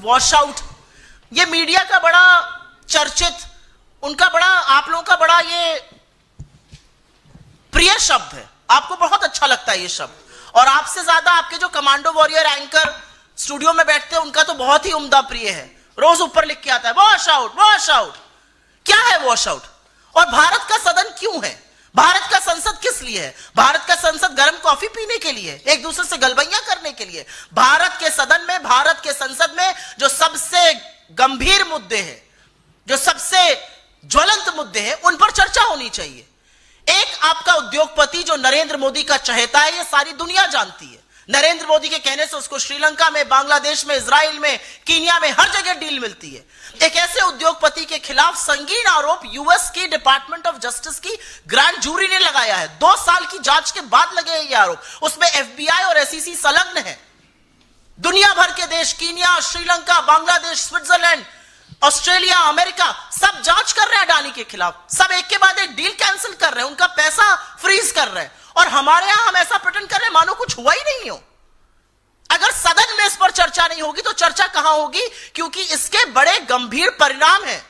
Wash out, ये media का बड़ा चर्चित, उनका बड़ा, आप लोगों का बड़ा ये प्रिय शब्द है, आपको बहुत अच्छा लगता है ये शब्द, और आपसे ज्यादा आपके जो कमांडो वॉरियर एंकर स्टूडियो में बैठते हैं उनका तो बहुत ही उम्दा प्रिय है, रोज ऊपर लिख के आता है वॉश आउट वॉश आउट। क्या है वॉश आउट? और भारत का सदन क्यों है? भारत का संसद किस लिए है? भारत का संसद गर्म कॉफी पीने के लिए, एक दूसरे से गलबैया करने के लिए? भारत के सदन में, भारत के संसद में जो सबसे गंभीर मुद्दे हैं, जो सबसे ज्वलंत मुद्दे हैं, उन पर चर्चा होनी चाहिए। एक आपका उद्योगपति जो नरेंद्र मोदी का चहेता है, ये सारी दुनिया जानती है। नरेंद्र मोदी के कहने से उसको श्रीलंका में, बांग्लादेश में, इजराइल में, कीनिया में, हर जगह डील मिलती है। एक ऐसे उद्योगपति के खिलाफ संगीन आरोप यूएस की डिपार्टमेंट ऑफ जस्टिस की ग्रैंड जूरी ने लगाया है। 2 साल की जांच के बाद लगे ये आरोप, उसमें एफबीआई और एसईसी संलग्न है। दुनिया भर के देश, Kenya, Sri Lanka, Bangladesh, Switzerland, Australia, America, सब जांच कर रहे हैं अडानी के खिलाफ, सब एक के बाद एक डील कैंसिल कर रहे हैं, उनका पैसा फ्रीज कर रहे हैं, और हमारे यहां हम ऐसा प्रिटेंड कर रहे हैं मानो कुछ हुआ ही नहीं हो। अगर सदन में इस पर चर्चा नहीं होगी तो चर्चा कहां होगी? क्योंकि इसके बड़े गंभीर परिणाम हैं।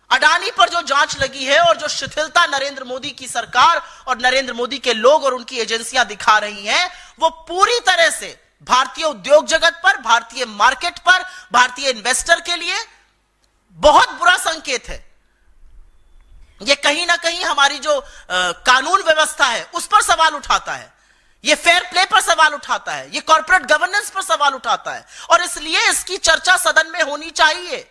अडानी पर जो जांच लगी है और जो शिथिलता नरेंद्र मोदी की सरकार और नरेंद्र मोदी के लोग और उनकी एजेंसियां दिखा रही हैं, वो पूरी तरह से भारतीय उद्योग जगत पर, भारतीय मार्केट पर, भारतीय इन्वेस्टर के लिए बहुत बुरा संकेत है। ये कहीं ना कहीं हमारी जो कानून व्यवस्था है उस पर सवाल उठाता है, ये फेयर प्ले पर सवाल उठाता है, ये कॉर्पोरेट गवर्नेंस पर सवाल उठाता है, और इसलिए इसकी चर्चा सदन में होनी चाहिए।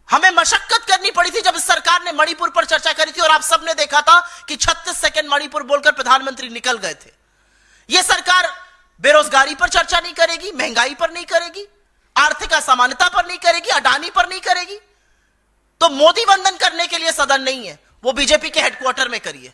हमें मशक्कत करनी पड़ी थी जब इस सरकार ने मणिपुर पर चर्चा करी थी, और आप सबने देखा था कि 36 सेकंड मणिपुर बोलकर प्रधानमंत्री निकल गए थे। यह सरकार बेरोजगारी पर चर्चा नहीं करेगी, महंगाई पर नहीं करेगी, आर्थिक असमानता पर नहीं करेगी, अडानी पर नहीं करेगी। तो मोदी वंदन करने के लिए सदन नहीं है, वो बीजेपी के हेडक्वार्टर में करिए।